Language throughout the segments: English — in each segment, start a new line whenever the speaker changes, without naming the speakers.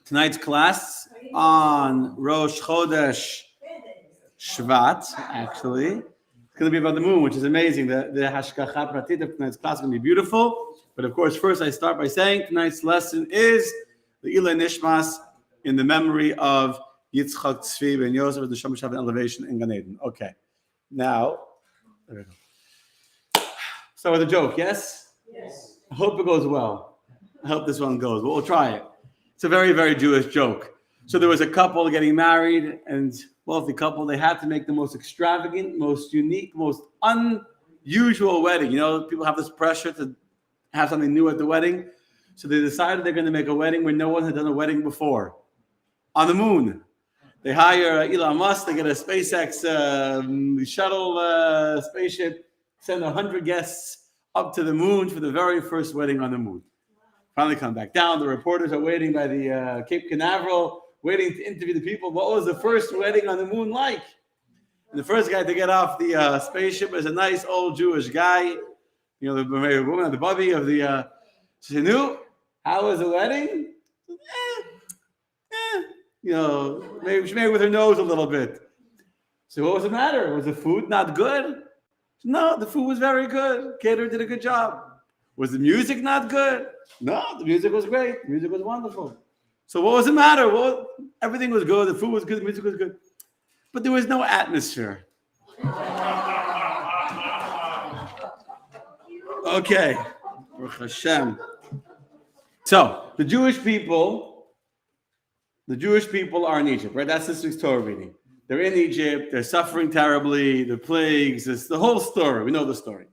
Tonight's class on Rosh Chodesh Shvat, actually. It's going to be about the moon, which is amazing. The Hashgacha Pratit of tonight's class is going to be beautiful. But of course, first I start by saying tonight's lesson is the Ilay Nishmas in the memory of Yitzchak Tzvi ben Yosef of the Shem Shav elevation in Gan Eden. Okay. Now, there we go. Start with a joke, yes?
Yes.
I hope it goes well. I hope this one goes, but we'll try it. It's a very, very Jewish joke. So there was a couple getting married, and wealthy couple. They had to make the most extravagant, most unique, most unusual wedding. You know, people have this pressure to have something new at the wedding. So they decided they're going to make a wedding where no one had done a wedding before. On the moon. They hire Elon Musk. They get a SpaceX shuttle spaceship, send 100 guests up to the moon for the very first wedding on the moon. Finally come back down. The reporters are waiting by the Cape Canaveral, waiting to interview the people. What was the first wedding on the moon like? And the first guy to get off the spaceship is a nice old Jewish guy. You know, the married woman, the bubby of the... She said, "No, how was the wedding?" You know, maybe she made with her nose a little bit. So what was the matter? Was the food not good? No, the food was very good. Caterer did a good job. Was the music not good? No, the music was great. The music was wonderful. So what was the matter? Well, everything was good. The food was good. The music was good. But there was no atmosphere. Okay. Baruch Hashem. So the Jewish people are in Egypt, right? That's this week's Torah reading. They're in Egypt. They're suffering terribly. The plagues. It's the whole story. We know the story.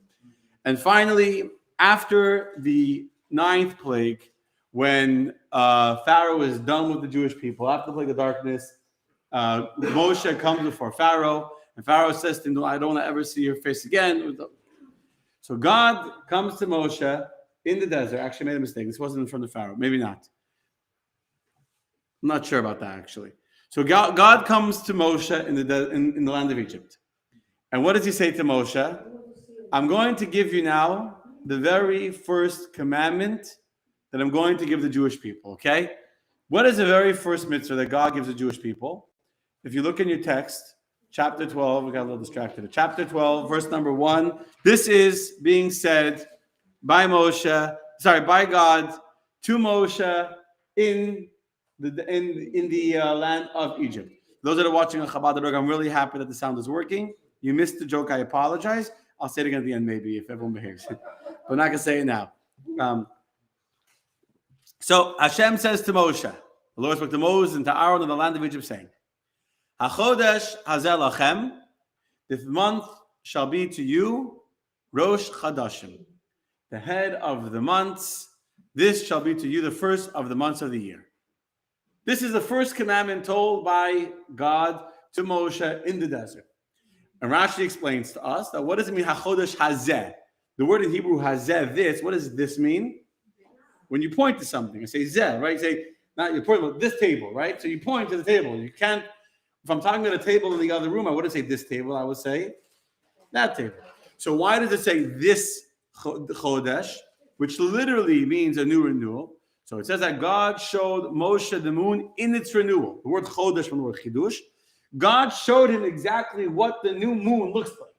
And finally, after the 9th plague, when Pharaoh is done with the Jewish people, after the plague of darkness, Moshe comes before Pharaoh, and Pharaoh says to him, "I don't want to ever see your face again." So God comes to Moshe in the desert. Actually, I made a mistake. This wasn't in front of Pharaoh. Maybe not. I'm not sure about that, actually. So God comes to Moshe in the land of Egypt. And what does he say to Moshe? "I'm going to give you now the very first commandment that I'm going to give the Jewish people," okay? What is the very first mitzvah that God gives the Jewish people? If you look in your text, chapter 12, we got a little distracted. Chapter 12, verse number 1. This is being said by God to Moshe in the land of Egypt. Those that are watching on Chabad.org, I'm really happy that the sound is working. You missed the joke, I apologize. I'll say it again at the end, maybe, if everyone behaves. But I'm not going to say it now. So Hashem says to Moshe, the Lord spoke to Moses and to Aaron in the land of Egypt, saying, "HaChodesh hazeh lachem, this month shall be to you Rosh Chadashim, the head of the months. This shall be to you the first of the months of the year." This is the first commandment told by God to Moshe in the desert. And Rashi explains to us that what does it mean, HaChodesh hazeh? The word in Hebrew, hazeh, this, what does this mean? When you point to something, I say zeh, right? You say, not you point to this table, right? So you point to the table. You can't, if I'm talking about a table in the other room, I wouldn't say this table, I would say that table. So why does it say this Chodesh, which literally means a new renewal? So it says that God showed Moshe the moon in its renewal. The word Chodesh from the word Chidush. God showed him exactly what the new moon looks like.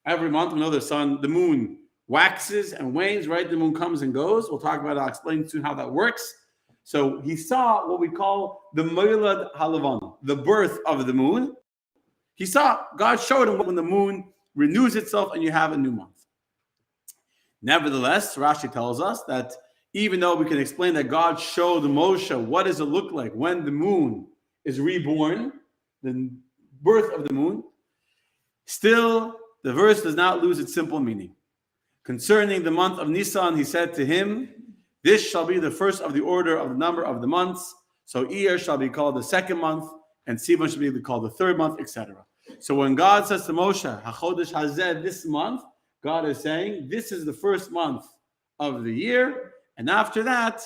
Every month, we know the moon waxes and wanes, right? The moon comes and goes. We'll talk about it. I'll explain soon how that works. So he saw what we call the Moilad Halavana, the birth of the moon. He saw, God showed him when the moon renews itself and you have a new month. Nevertheless, Rashi tells us that even though we can explain that God showed Moshe what does it look like when the moon is reborn, the birth of the moon, still the verse does not lose its simple meaning. Concerning the month of Nisan, he said to him, "This shall be the first of the order of the number of the months. So Iyar shall be called the second month, and Sivan shall be called the third month," etc. So when God says to Moshe, "HaChodesh hazeh," this month, God is saying, this is the first month of the year. And after that,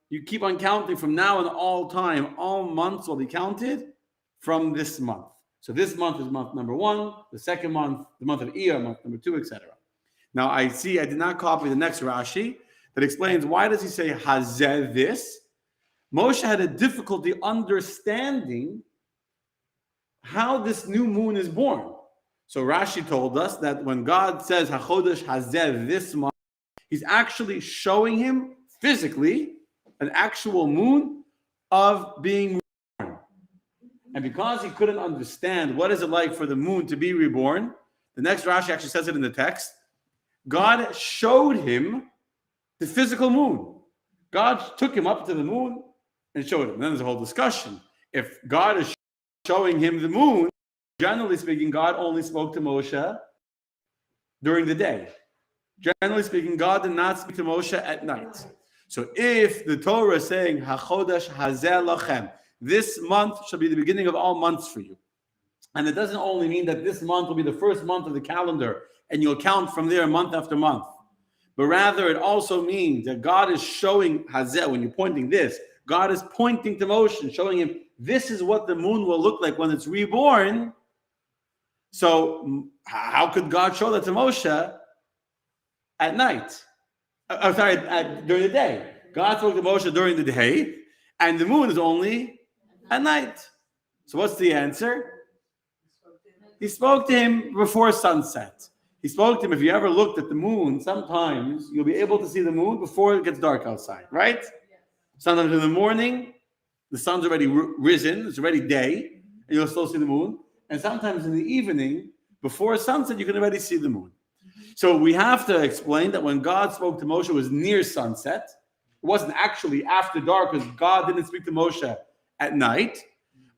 you keep on counting from now and all time. All months will be counted from this month. So this month is month number 1, the second month, the month of Iyar, month number 2, etc. Now I see I did not copy the next Rashi that explains why does he say hazeh this? Moshe had a difficulty understanding how this new moon is born. So Rashi told us that when God says HaChodesh Hazeh this month, he's actually showing him physically an actual moon of being reborn. And because he couldn't understand what is it like for the moon to be reborn, the next Rashi actually says it in the text, God showed him the physical moon. God took him up to the moon and showed him. Then there's a whole discussion. If God is showing him the moon, generally speaking, God only spoke to Moshe during the day. Generally speaking, God did not speak to Moshe at night. So if the Torah is saying, HaChodesh Hazeh Lachem, this month shall be the beginning of all months for you. And it doesn't only mean that this month will be the first month of the calendar and you'll count from there month after month. But rather it also means that God is showing Hazeh, when you're pointing this, God is pointing to Moshe and showing him, this is what the moon will look like when it's reborn. So how could God show that to Moshe at night? During the day. God spoke to Moshe during the day, and the moon is only at night. So what's the answer? He spoke to him before sunset. He spoke to him, if you ever looked at the moon, sometimes you'll be able to see the moon before it gets dark outside, right? Sometimes in the morning, the sun's already risen, it's already day, and you'll still see the moon. And sometimes in the evening, before sunset, you can already see the moon. So we have to explain that when God spoke to Moshe, it was near sunset. It wasn't actually after dark, because God didn't speak to Moshe at night.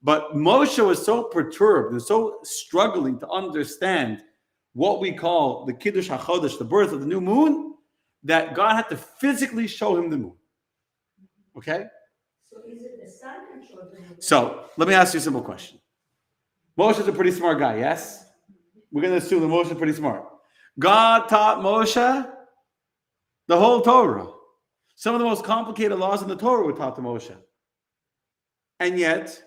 But Moshe was so perturbed and so struggling to understand what we call the Kiddush HaChodesh, the birth of the new moon, that God had to physically show him the moon. Okay?
So is it the sun that shows the moon?
So let me ask you a simple question. Moshe is a pretty smart guy, yes? We're going to assume that Moshe is pretty smart. God taught Moshe the whole Torah. Some of the most complicated laws in the Torah were taught to Moshe. And yet,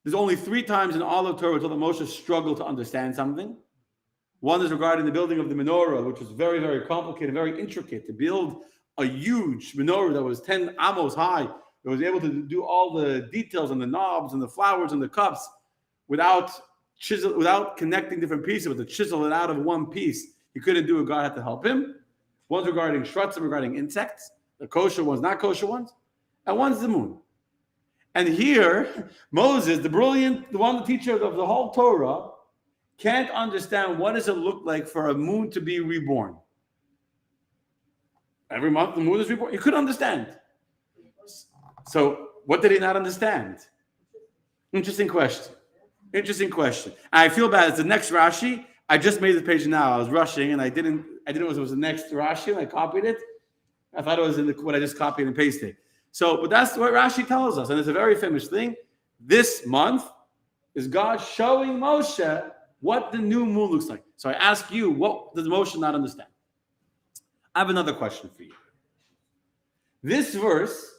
there's only 3 times in all of Torah that Moshe struggled to understand something. One is regarding the building of the menorah, which was very, very complicated, very intricate. To build a huge menorah that was 10 amos high, that was able to do all the details and the knobs and the flowers and the cups without connecting different pieces, but to chisel it out of one piece. He couldn't do it. God had to help him. One's regarding shrutzim, regarding insects, the kosher ones, not kosher ones, and one's the moon. And here, Moses, the teacher of the whole Torah, can't understand what does it look like for a moon to be reborn. Every month the moon is reborn. He couldn't understand. So what did he not understand? Interesting question. I feel bad. It's the next Rashi. I just made the page now. I was rushing and I didn't realize it was the next Rashi and I copied it. I thought it was in what I just copied and pasted. So, but that's what Rashi tells us. And it's a very famous thing. This month is God showing Moshe what the new moon looks like. So I ask you, what does Moshe not understand? I have another question for you. This verse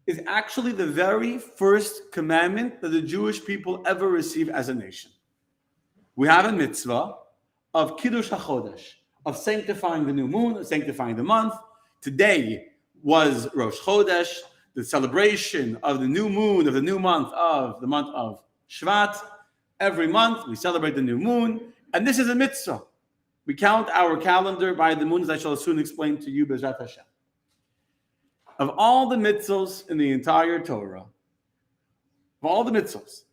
is actually the very first commandment that the Jewish people ever received as a nation. We have a mitzvah of Kiddush HaChodesh, of sanctifying the new moon, of sanctifying the month. Today was Rosh Chodesh, the celebration of the new moon, of the new month of Shvat. Every month we celebrate the new moon, and this is a mitzvah. We count our calendar by the moons I shall soon explain to you, B'ezrat Hashem. Of all the mitzvahs in the entire Torah, of all the mitzvahs,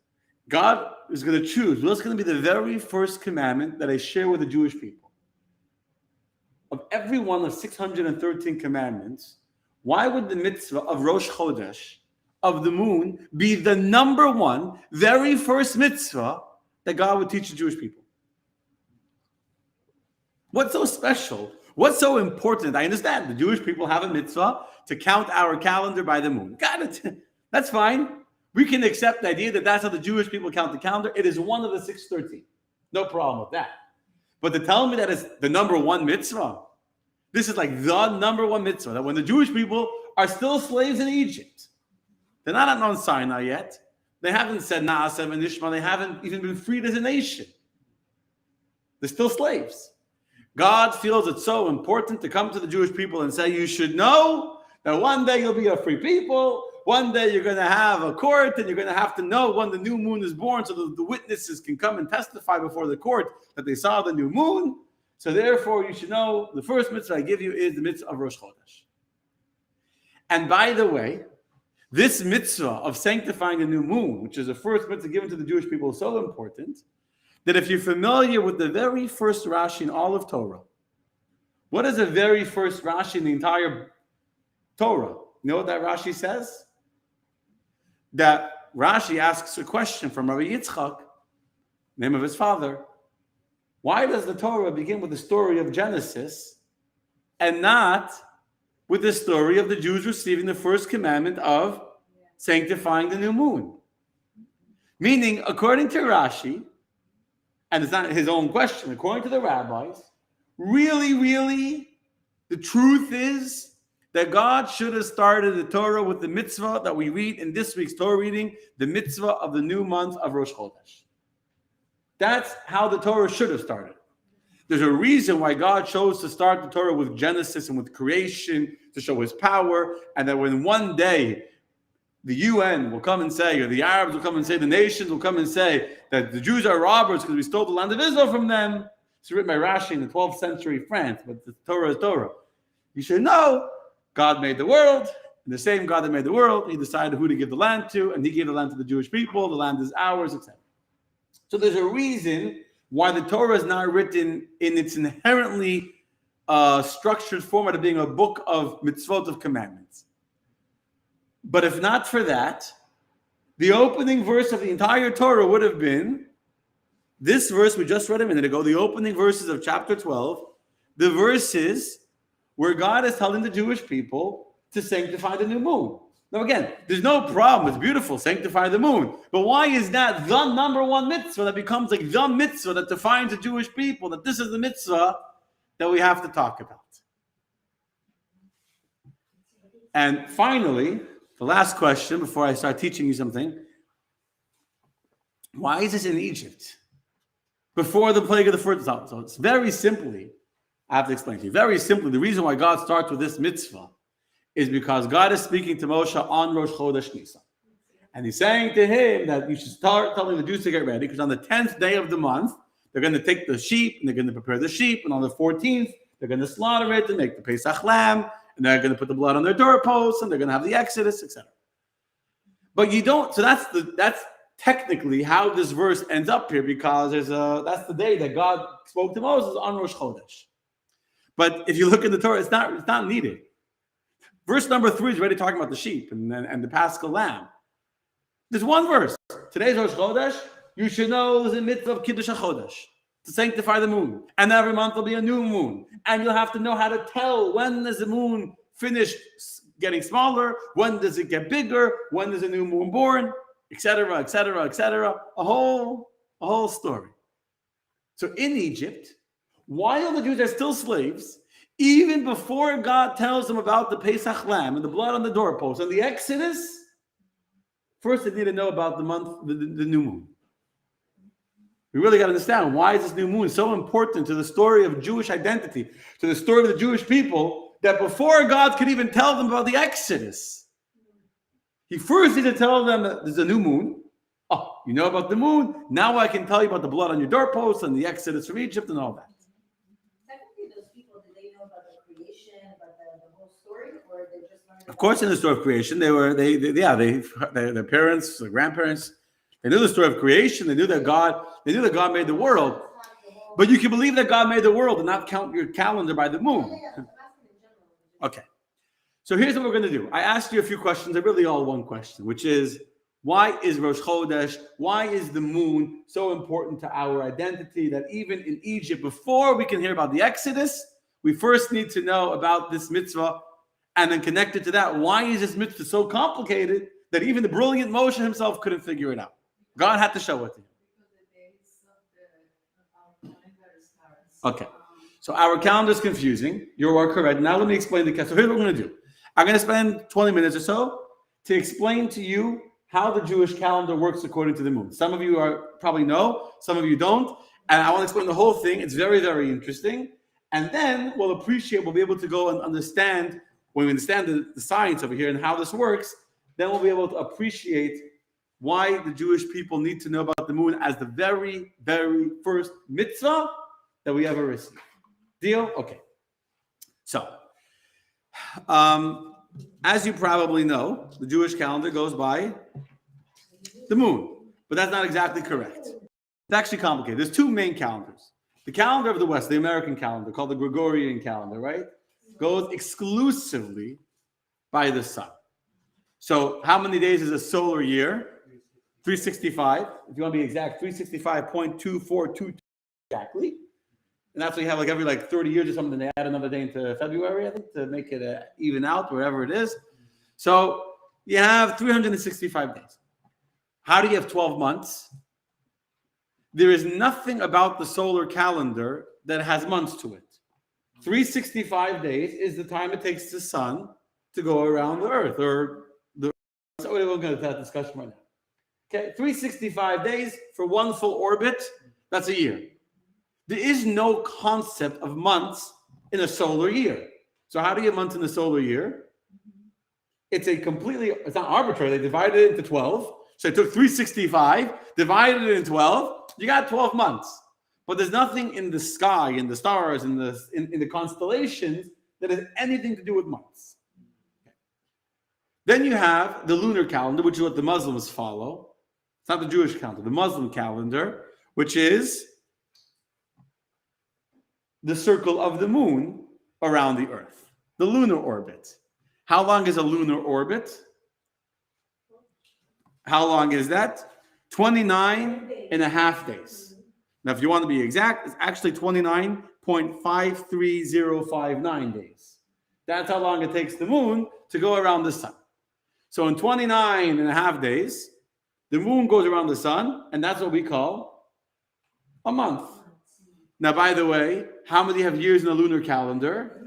God is going to choose what's going to be the very first commandment that I share with the Jewish people. Of every one of 613 commandments, why would the mitzvah of Rosh Chodesh, of the moon, be the number one, very first mitzvah that God would teach the Jewish people? What's so special? What's so important? I understand the Jewish people have a mitzvah to count our calendar by the moon. Got it. That's fine. We can accept the idea that that's how the Jewish people count the calendar. It is one of the 613. No problem with that. But to tell me that it's the number one mitzvah, this is like the number one mitzvah, that when the Jewish people are still slaves in Egypt, they're not at Mount Sinai yet. They haven't said Na'aseh and Nishma. They haven't even been freed as a nation. They're still slaves. God feels it's so important to come to the Jewish people and say, you should know that one day you'll be a free people. one day you're going to have a court and you're going to have to know when the new moon is born so that the witnesses can come and testify before the court that they saw the new moon. So therefore, you should know the first mitzvah I give you is the mitzvah of Rosh Chodesh. And by the way, this mitzvah of sanctifying the new moon, which is the first mitzvah given to the Jewish people, is so important that if you're familiar with the very first Rashi in all of Torah, what is the very first Rashi in the entire Torah? You know what that Rashi says? That Rashi asks a question from Rabbi Yitzchak, name of his father. Why does the Torah begin with the story of Genesis and not with the story of the Jews receiving the first commandment of sanctifying the new moon? Meaning, according to Rashi, and it's not his own question, according to the rabbis, really, the truth is that God should have started the Torah with the mitzvah that we read in this week's Torah reading, the mitzvah of the new month of Rosh Chodesh. That's how the Torah should have started. There's a reason why God chose to start the Torah with Genesis and with creation to show his power, and that when one day the UN will come and say, or the Arabs will come and say, the nations will come and say that the Jews are robbers because we stole the land of Israel from them. It's written by Rashi in the 12th century France, but the Torah is Torah. You should know God made the world, and the same God that made the world, he decided who to give the land to, and he gave the land to the Jewish people. The land is ours, etc. So there's a reason why the Torah is not written in its inherently structured format of being a book of mitzvot, of commandments. But if not for that, the opening verse of the entire Torah would have been this verse we just read a minute ago, the opening verses of chapter 12, the verses where God is telling the Jewish people to sanctify the new moon. Now again, there's no problem. It's beautiful, sanctify the moon. But why is that the number one mitzvah that becomes like the mitzvah that defines the Jewish people, that this is the mitzvah that we have to talk about? And finally, the last question before I start teaching you something. Why is this in Egypt? Before the plague of the first. So it's very simply, I have to explain to you, very simply, the reason why God starts with this mitzvah is because God is speaking to Moshe on Rosh Chodesh Nisan. And he's saying to him that you should start telling the Jews to get ready, because on the 10th day of the month, they're going to take the sheep, and they're going to prepare the sheep, and on the 14th, they're going to slaughter it and make the Pesach lamb, and they're going to put the blood on their doorposts, and they're going to have the Exodus, etc. But you don't, so that's technically how this verse ends up here, because that's the day that God spoke to Moses on Rosh Chodesh. But if you look in the Torah, it's not needed. Verse number 3 is already talking about the sheep and the Paschal lamb. There's one verse. Today's Rosh Chodesh. You should know the mitzvah of Kiddush HaChodesh, to sanctify the moon. And every month will be a new moon. And you'll have to know how to tell when does the moon finish getting smaller, when does it get bigger, when is a new moon born, etc., etc., etc. A whole story. So in Egypt, while the Jews are still slaves, even before God tells them about the Pesach lamb and the blood on the doorpost and the Exodus, first they need to know about the month, the new moon. We really got to understand, why is this new moon so important to the story of Jewish identity, to the story of the Jewish people, that before God could even tell them about the Exodus, he first needed to tell them that there's a new moon. Oh, you know about the moon? Now I can tell you about the blood on your doorpost and the Exodus from Egypt and all that.
Technically, those people, did they know about the creation, about the whole story, or they just learned?
Of course, in the story of creation, their parents, their grandparents, they knew the story of creation. They knew that God made the world. But you can believe that God made the world and not count your calendar by the moon. Okay. So here's what we're going to do. I asked you a few questions. They're really all one question, which is, why is Rosh Chodesh, why is the moon so important to our identity that even in Egypt, before we can hear about the Exodus, we first need to know about this mitzvah, and then connected to that, why is this mitzvah so complicated that even the brilliant Moshe himself couldn't figure it out? God had to show it to him. Okay. So our calendar is confusing. You are correct. Now let me explain the calendar. So here's what we're going to do. I'm going to spend 20 minutes or so to explain to you how the Jewish calendar works according to the moon. Some of you probably know, some of you don't. And I want to explain the whole thing. It's very, very interesting. And then we'll be able to go and understand, when we understand the science over here and how this works, then we'll be able to appreciate why the Jewish people need to know about the moon as the very, very first mitzvah that we ever received. Deal? Okay. So, as you probably know, the Jewish calendar goes by the moon, but that's not exactly correct. It's actually complicated. There's two main calendars. The calendar of the West, the American calendar, called the Gregorian calendar, right, goes exclusively by the sun. So how many days is a solar year? 365. If you want to be exact, 365.242 exactly. And that's what you have like every 30 years or something. They add another day into February, I think, to make it even out, wherever it is. So you have 365 days. How do you have 12 months? There is nothing about the solar calendar that has months to it. 365 days is the time it takes the sun to go around the earth, or the earth. So we're going to have that discussion right now. Okay, 365 days for one full orbit, that's a year. There is no concept of months in a solar year. So how do you get months in a solar year? It's not arbitrary. They divided it into 12. So it took 365, divided it in 12. You got 12 months. But there's nothing in the sky, in the stars, in the constellations that has anything to do with months. Okay. Then you have the lunar calendar, which is what the Muslims follow. It's not the Jewish calendar, the Muslim calendar, which is the circle of the moon around the earth, the lunar orbit. How long is a lunar orbit? How long is that? 29 and a half days. Now, if you want to be exact, it's actually 29.53059 days. That's how long it takes the moon to go around the sun. So in 29 and a half days, the moon goes around the sun, and that's what we call a month. Now, by the way, how many have years in the lunar calendar?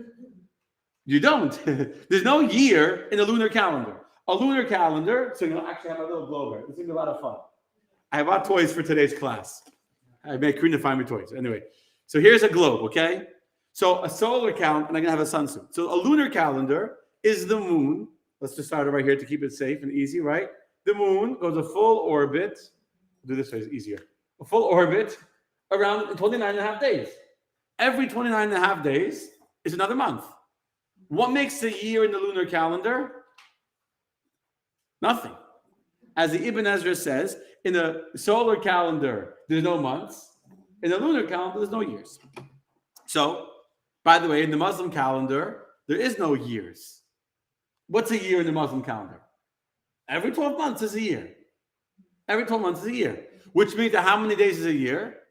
You don't. There's no year in the lunar calendar. A lunar calendar, so you actually have a little globe here. This is a lot of fun. I bought toys for today's class. I made Karina find me toys. Anyway, so here's a globe, okay? So a solar calendar, and I'm going to have a sun soon. So a lunar calendar is the moon. Let's just start it right here to keep it safe and easy, right? The moon goes a full orbit. I'll do this way, it's easier. A full orbit around 29 and a half days. Every 29 and a half days is another month. What makes a year in the lunar calendar? Nothing. As the Ibn Ezra says, in the solar calendar, there's no months. In the lunar calendar, there's no years. So, by the way, in the Muslim calendar, there is no years. What's a year in the Muslim calendar? Every 12 months is a year. Every 12 months is a year. Which means that how many days is a year?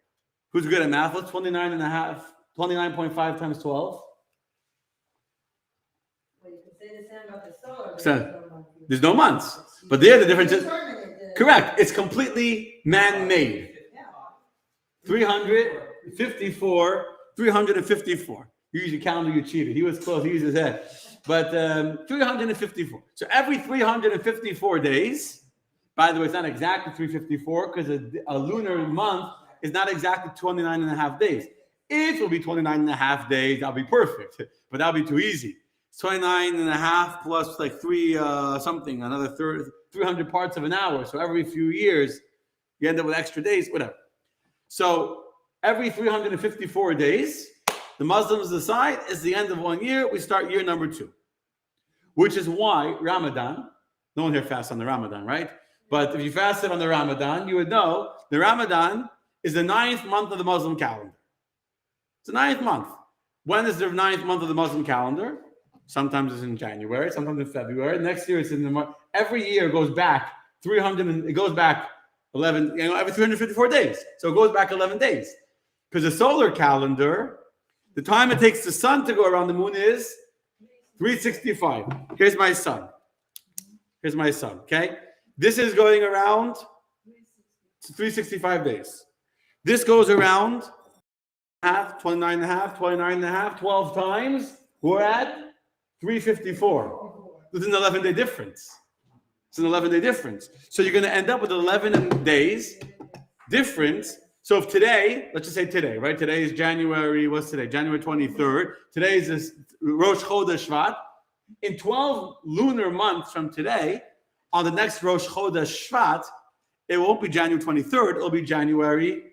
Who's good at math? What's 29.5 times 12?
Well, you can say the same about the solar.
There's no months. But there, the difference is correct. It's completely man-made. 354. You use your calendar, you cheated. He was close, he used his head. But 354. So every 354 days, by the way, it's not exactly 354 because a lunar month is not exactly 29 and a half days. If it will be 29 and a half days, that'll be perfect. But that'll be too easy. It's 29 and a half plus like another 300 parts of an hour. So every few years, you end up with extra days, whatever. So every 354 days, the Muslims decide it's the end of 1 year. We start year number 2, which is why Ramadan, no one here fasts on the Ramadan, right? But if you fasted on the Ramadan, you would know the Ramadan is the 9th month of the Muslim calendar. It's the 9th month. When is the 9th month of the Muslim calendar? Sometimes it's in January, sometimes in February. Next year it's in the month. Every year goes back 11, every 354 days. So it goes back 11 days. Because the solar calendar, the time it takes the sun to go around the moon is 365. Here's my sun, okay? This is going around 365 days. This goes around 29 and a half, 12 times. We're at 354. There's an 11-day difference. It's an 11-day difference. So you're going to end up with 11 days difference. So if today, let's just say today, right? Today is January, what's today? January 23rd. Today is this Rosh Chodesh Shvat. In 12 lunar months from today, on the next Rosh Chodesh Shvat, it won't be January 23rd, it'll be January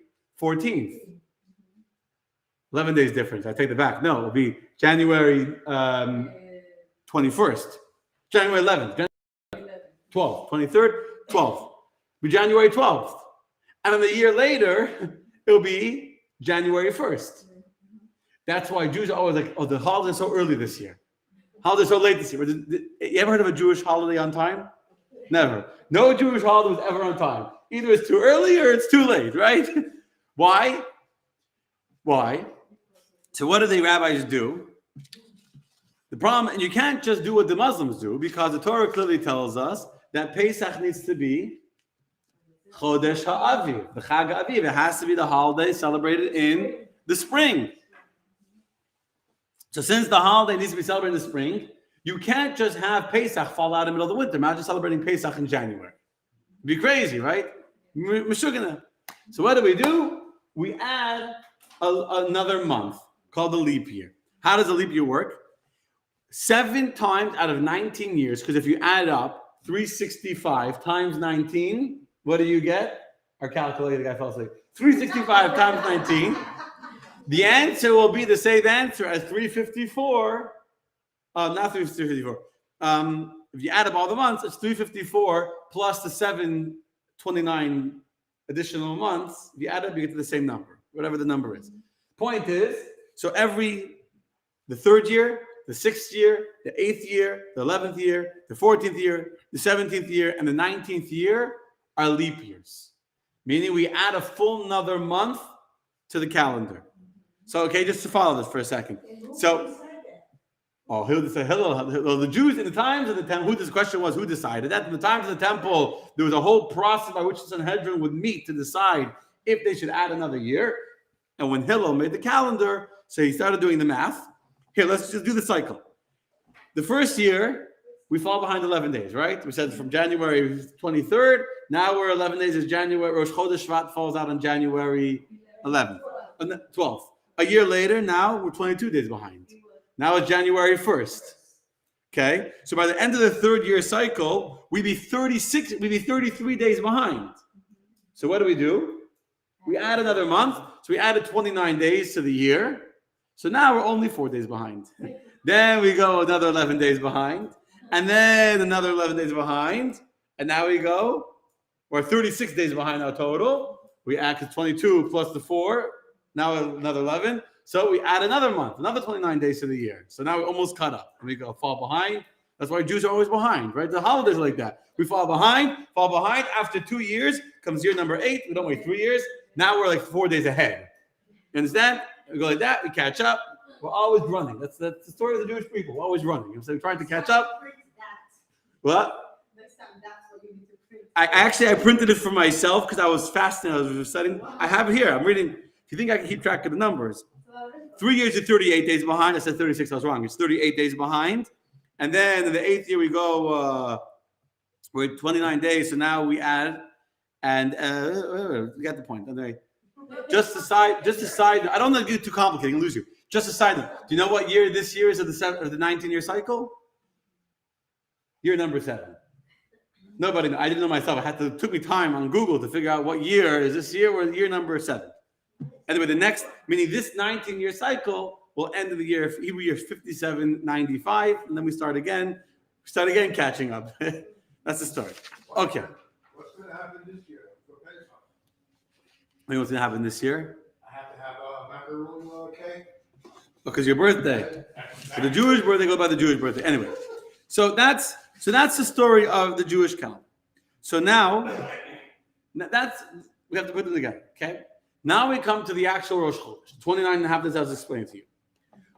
14th. 11 days difference. I take it back. No, it'll be January 21st. January 11th. January 12th. 23rd, 12th. It'll be January 12th. And then a year later, it'll be January 1st. That's why Jews are always like, oh, the holiday's so early this year. Holiday's so late this year. You ever heard of a Jewish holiday on time? Never. No Jewish holiday was ever on time. Either it's too early or it's too late, right? Why? Why? So what do the rabbis do? The problem, and you can't just do what the Muslims do, because the Torah clearly tells us that Pesach needs to be Chodesh HaAviv, the Chag HaAviv. It has to be the holiday celebrated in the spring. So since the holiday needs to be celebrated in the spring, you can't just have Pesach fall out in the middle of the winter. Imagine celebrating Pesach in January. It'd be crazy, right? Meshugana. So what do? We add another month called the leap year. How does the leap year work? 7 times out of 19 years, because if you add up 365 times 19, what do you get? Our calculator guy fell asleep. 365 times 19. The answer will be the same answer as 354. Not 354. If you add up all the months, it's 354 plus the 729 additional months. If you add up, you get to the same number, whatever the number is. Point is, so the 3rd year, the 6th year, the 8th year, the 11th year, the 14th year, the 17th year, and the 19th year are leap years. Meaning we add a full another month to the calendar. So, okay, just to follow this for a second. So, the Jews in the times of the temple, the question was who decided that? In the times of the temple, there was a whole process by which the Sanhedrin would meet to decide if they should add another year. And when Hillel made the calendar, so he started doing the math. Here, let's just do the cycle. The first year, we fall behind 11 days, right? We said from January 23rd, now we're 11 days is January, Rosh Chodesh Shvat falls out on January 11th, 12th. A year later, now we're 22 days behind. Now it's January 1st. Okay? So by the end of the 3rd year cycle, we'd be 33 days behind. So what do? We add another month. So we added 29 days to the year. So now we're only 4 days behind. Then we go another 11 days behind. And then another 11 days behind. And now we're 36 days behind our total. We add 22 plus the 4. Now another 11. So we add another month, another 29 days to the year. So now we're almost caught up. And we go fall behind. That's why Jews are always behind, right? The holidays are like that. We fall behind. After 2 years comes year number 8. We don't wait 3 years. Now we're like 4 days ahead. You understand? We go like that. We catch up. We're always running. That's the story of the Jewish people. We're always running. So we're trying to catch up. What?
Next time, that's what you need to print.
I printed it for myself because I was fascinated. I was studying. I have it here. I'm reading. If you think I can keep track of the numbers. 3 years you're 38 days behind. I said 36. I was wrong. It's 38 days behind. And then in the 8th year we go. We're 29 days. So now we add, and we got the point. Anyway, just decide. I don't want to get too complicated and lose you. Just decide. Do you know what year this year is of the 19-year cycle? Year number 7. Nobody knows. I didn't know myself. It took me time on Google to figure out what year is this year. We're year number 7. Anyway, meaning this 19-year cycle will end in the year Hebrew year 5795, and then we start again catching up. That's the story. Okay.
What's going to happen this year for Pesach?
What's going to happen this year?
I have to have a macaroon cake.
Because your birthday. For the Jewish birthday, go by the Jewish birthday. Anyway, so that's the story of the Jewish calendar. So now we have to put them together. Okay. Now we come to the actual Rosh Chodesh. 29 and a half days I was explaining to you.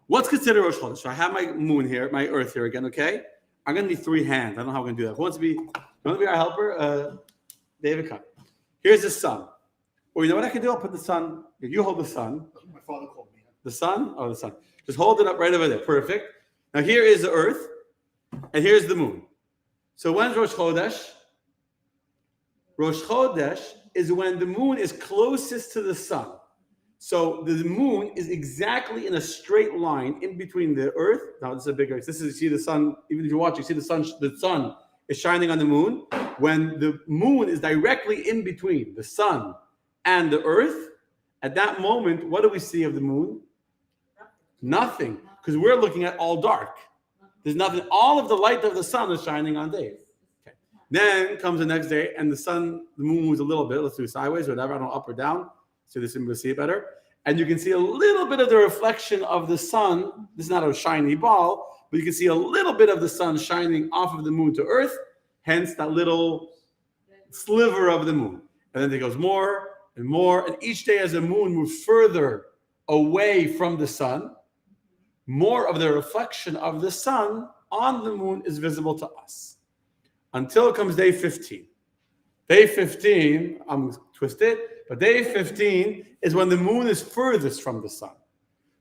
What's considered Rosh Chodesh? So I have my moon here, my earth here again, okay? I'm going to need 3 hands. I don't know how we're going to do that. Who wants to be our helper? David, come. Here's the sun. Or you know what I can do? I'll put the sun. If you hold the sun.
My father called me.
The sun? Oh, the sun. Just hold it up right over there. Perfect. Now here is the earth. And here's the moon. So when's Rosh Chodesh? Rosh Chodesh is when the moon is closest to the sun. So the moon is exactly in a straight line in between the earth. Now this is a big earth. You see the sun, even if you're watching, you see the sun is shining on the moon, when the moon is directly in between the sun and the earth, at that moment, what do we see of the moon? Nothing, because we're looking at all dark. There's nothing. All of the light of the sun is shining on Dave. Okay. Then comes the next day, and the moon moves a little bit. Let's do sideways, whatever. I don't know, up or down, so this we'll see it better. And you can see a little bit of the reflection of the sun. This is not a shiny ball, but you can see a little bit of the sun shining off of the moon to earth. Hence that little sliver of the moon. And then it goes more and more. And each day as the moon moves further away from the sun, more of the reflection of the sun on the moon is visible to us. Until it comes day 15. Day 15, I'm twisted, but day 15 is when the moon is furthest from the sun.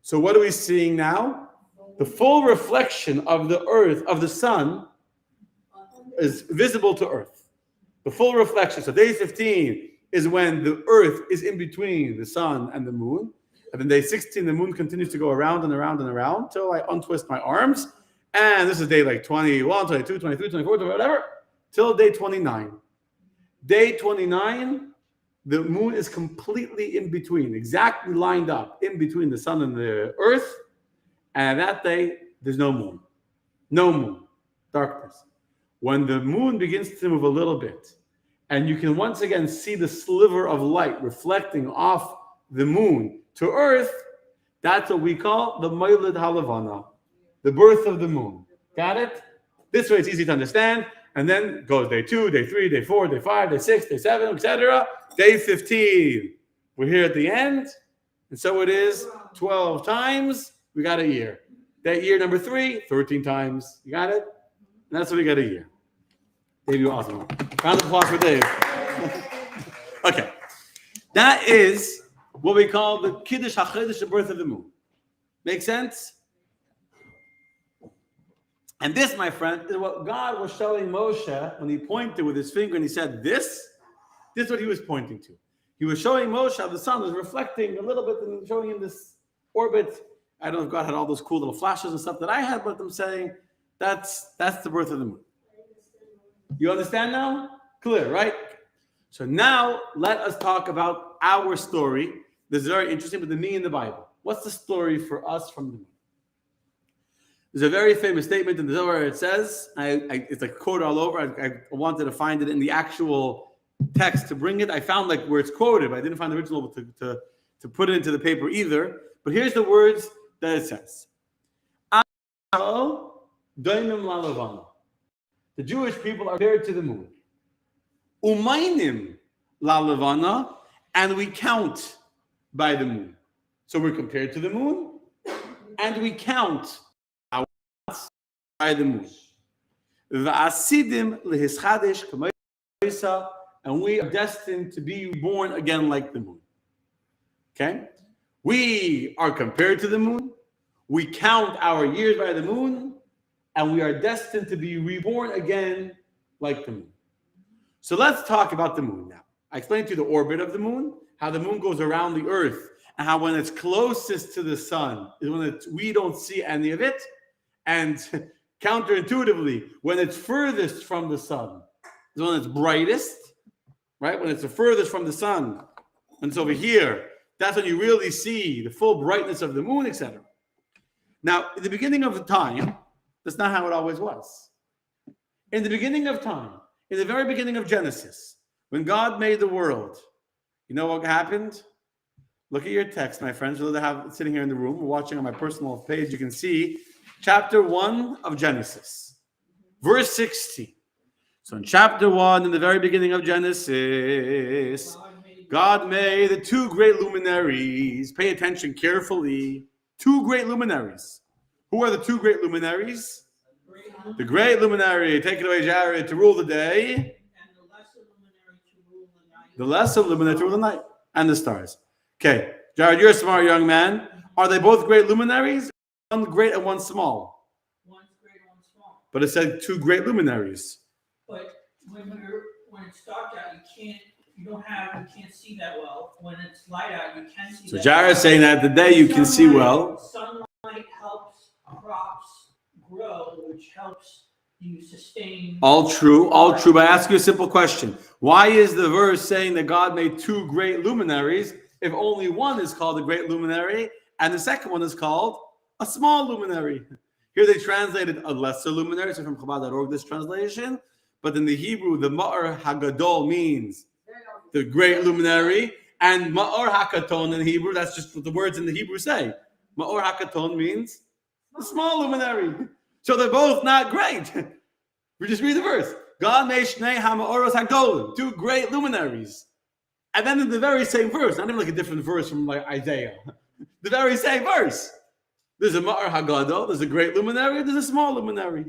So what are we seeing now? The full reflection of the earth, of the sun, is visible to earth. The full reflection. So day 15 is when the earth is in between the sun and the moon. And then day 16, the moon continues to go around and around and around till I untwist my arms. And this is day like 21, 22, 23, 24, whatever, till day 29. Day 29, the moon is completely in between, exactly lined up in between the sun and the earth. And that day, there's no moon. No moon. Darkness. When the moon begins to move a little bit, and you can once again see the sliver of light reflecting off the moon to earth, that's what we call the Moiled Halavana, the birth of the moon. Got it? This way it's easy to understand. And then goes day 2, day 3, day 4, day 5, day 6, day 7, etc. Day 15. We're here at the end. And so it is 12 times. We got a year. That year number 3, 13 times. You got it? And that's what we got a year. Dave, you're awesome. Round of applause for Dave. Okay. That is what we call the Kiddush HaChodesh, the birth of the moon. Make sense? And this, my friend, is what God was showing Moshe when he pointed with his finger and he said, this is what he was pointing to. He was showing Moshe how the sun was reflecting a little bit and showing him this orbit. I don't know if God had all those cool little flashes and stuff that I had, but I'm saying that's the birth of the moon. You understand now? Clear, right? So now let us talk about our story. This is very interesting, but the me in the Bible. What's the story for us from the moon? There's a very famous statement in the Zohar. It says, it's like a quote all over. I wanted to find it in the actual text to bring it. I found like where it's quoted, but I didn't find the original to put it into the paper either. But here's the words that it says. The Jewish people are compared to the moon. Umaynim la levana, and we count by the moon. So we're compared to the moon, and we count by the moon. And we are destined to be born again like the moon. Okay? We are compared to the moon. We count our years by the moon, and we are destined to be reborn again like the moon. So let's talk about the moon now. I explained to you the orbit of the moon, how the moon goes around the earth, and how when it's closest to the sun is when we don't see any of it, and counterintuitively, when it's furthest from the sun is when it's brightest, right? When it's the furthest from the sun, when it's over here, that's when you really see the full brightness of the moon, etc. Now, in the beginning of the time, that's not how it always was. In the beginning of time, in the very beginning of Genesis, when God made the world, you know what happened? Look at your text, my friends. For those that have sitting here in the room, we're watching on my personal page, you can see chapter 1 of Genesis, verse 16. So in chapter 1, in the very beginning of Genesis, God made the two great luminaries. Pay attention carefully. Two great luminaries. Who are the two great luminaries? The great luminary, take it away, Jared, to rule the day.
And the lesser luminary to rule the night.
The lesser luminary to rule the night. And the stars. Okay, Jared, you're a smart young man. Are they both great luminaries? One great and one small.
One's great, one's small.
But it said two great luminaries.
But when it's dark out, you can't see that well. When it's light out, you can see.
So
that
Jared's
well.
saying that the day you can see well.
Sunlight helps crops grow, which helps you sustain.
All true, but I ask you a simple question. Why is the verse saying that God made two great luminaries if only one is called a great luminary and the second one is called a small luminary? Here they translated a lesser luminary, so from Chabad.org this translation, but in the Hebrew, the Ma'or Hagadol means the great luminary, and Ma'or Hakaton in Hebrew, that's just what the words in the Hebrew say. Ma'or Hakaton means the small luminary. So they're both not great. We just read the verse. God made Shnei HaMa'oros HaGdolim, two great luminaries. And then in the very same verse, not even like a different verse from like Isaiah, the very same verse. There's a Ma'or HaGadol, there's a great luminary, there's a small luminary.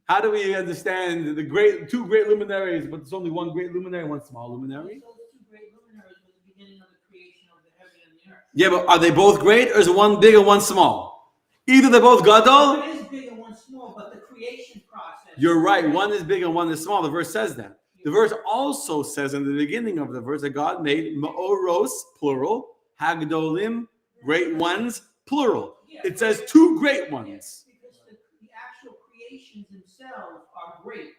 How do we understand the two great luminaries, but there's only one great luminary, one small luminary?
Those two great luminaries were the beginning of the creation of the heaven and the earth.
Yeah, but are they both great, or is one big and one small? Either they're both Gadol.
One is big and one small, but the creation process.
You're right. One is big and one is small. The verse says that. The verse also says in the beginning of the verse that God made Ma'oros, plural, Hagdolim, great ones, plural. It says two great ones.
Because the actual creations themselves are great.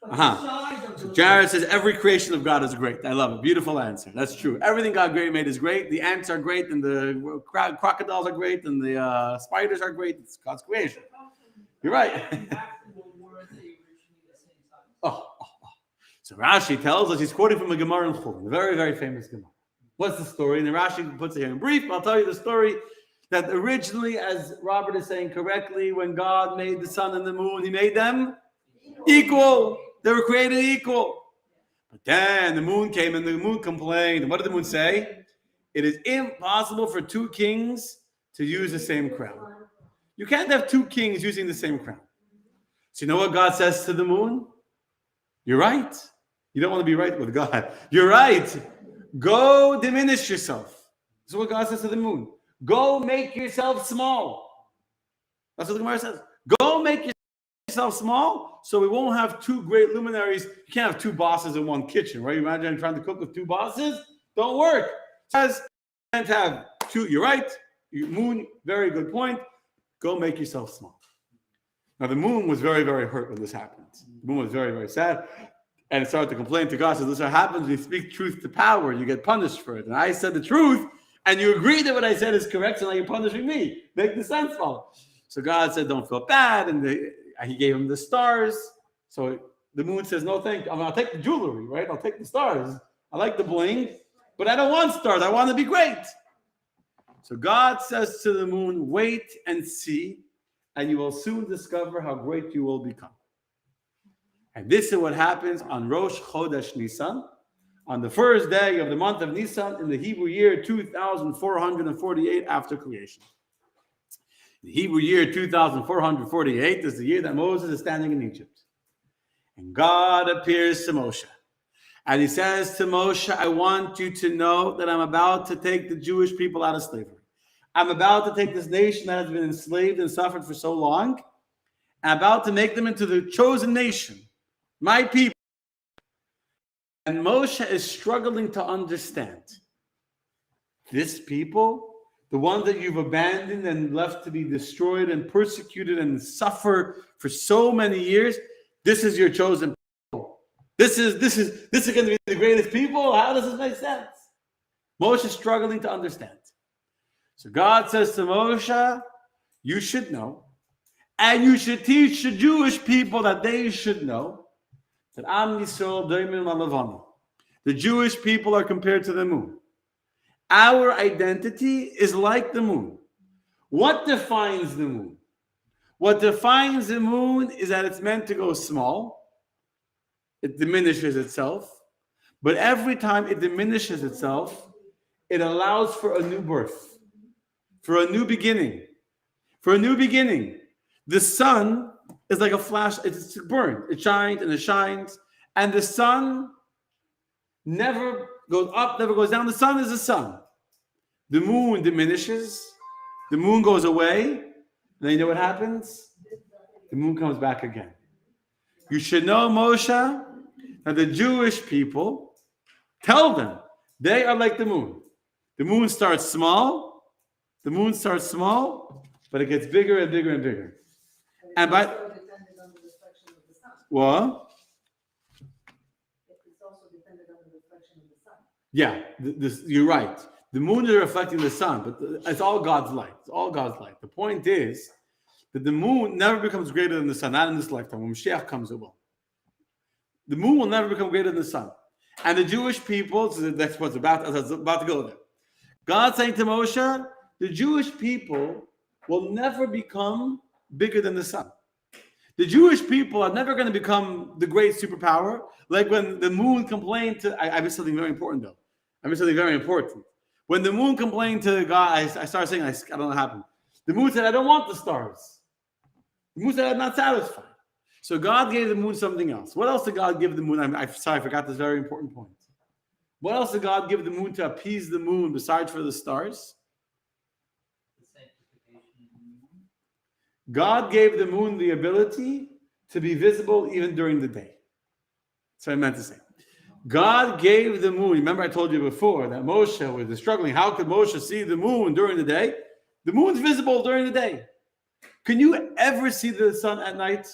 But
Uh-huh.
the size of
So
those
Jared says every creation of God is great. I love it. Beautiful answer. That's true. Everything God made is great. The ants are great, and the crocodiles are great, and the spiders are great. It's God's creation. You're right. Oh. So Rashi tells us, he's quoting from a Gemara in Chulin, a very, very famous Gemara. What's the story? And the Rashi puts it here in brief. I'll tell you the story that originally, as Robert is saying correctly, when God made the sun and the moon, he made them equal. They were created equal. But then the moon came and the moon complained. And what did the moon say? It is impossible for two kings to use the same crown. You can't have two kings using the same crown. So you know what God says to the moon? You're right. You don't want to be right with God. You're right. Go diminish yourself. This is what God says to the moon. Go make yourself small. That's what the Gemara says. Go make yourself small so we won't have two great luminaries. You can't have two bosses in one kitchen, right? Imagine trying to cook with two bosses. Don't work. It says you can't have two. You're right. Moon, very good point. Go make yourself small. Now, the moon was very, very hurt when this happened. The moon was very, very sad. And it started to complain to God. So this is what happens when you speak truth to power. You get punished for it. And I said the truth, and you agree that what I said is correct, so now you're punishing me. Make the sun fall. So God said, don't feel bad. And he gave him the stars. So the moon says, no, thank you. I'll take the jewelry, right? I'll take the stars. I like the bling, but I don't want stars. I want to be great. So God says to the moon, wait and see, and you will soon discover how great you will become. And this is what happens on Rosh Chodesh Nisan, on the first day of the month of Nisan in the Hebrew year 2448 after creation. The Hebrew year 2448 is the year that Moses is standing in Egypt. And God appears to Moshe. And he says to Moshe, I want you to know that I'm about to take the Jewish people out of slavery. I'm about to take this nation that has been enslaved and suffered for so long. I'm about to make them into the chosen nation, my people. And Moshe is struggling to understand. This people, the ones that you've abandoned and left to be destroyed and persecuted and suffer for so many years, this is your chosen people. This is going to be the greatest people? How does this make sense? Moshe is struggling to understand. So God says to Moshe, you should know, and you should teach the Jewish people that they should know that Am Yisrael Doimim Alavanu. The Jewish people are compared to the moon. Our identity is like the moon. What defines the moon? What defines the moon is that it's meant to go small. It diminishes itself. But every time it diminishes itself, it allows for a new birth, for a new beginning. For a new beginning. The sun is like a flash. It's burned. It shines and it shines. And the sun never goes up, never goes down. The sun is the sun. The moon diminishes. The moon goes away. And then you know what happens? The moon comes back again. You should know, Moshe, that the Jewish people, tell them, they are like the moon. The moon starts small. The moon starts small, but it gets bigger and bigger and bigger. And by
depended on the reflection of the
What?
It's also dependent on the reflection of the sun.
Yeah, you're right. The moon is reflecting the sun, but it's all God's light. It's all God's light. The point is that the moon never becomes greater than the sun, not in this lifetime. When Mashiach comes, it will. The moon will never become greater than the sun. And the Jewish people, so that's what's about to go there. God saying to Moshe, the Jewish people will never become bigger than the sun. The Jewish people are never going to become the great superpower. Like when the moon complained to, I missed something very important though. I missed something very important. When the moon complained to God, I started saying, I don't know what happened. The moon said, I don't want the stars. The moon said, I'm not satisfied. So God gave the moon something else. What else did God give the moon? I'm sorry, I forgot this very important point. What else did God give the moon to appease the moon besides for the stars? God gave the moon the ability to be visible even during the day. That's what I meant to say. God gave the moon. Remember I told you before that Moshe was struggling. How could Moshe see the moon during the day? The moon's visible during the day. Can you ever see the sun at night?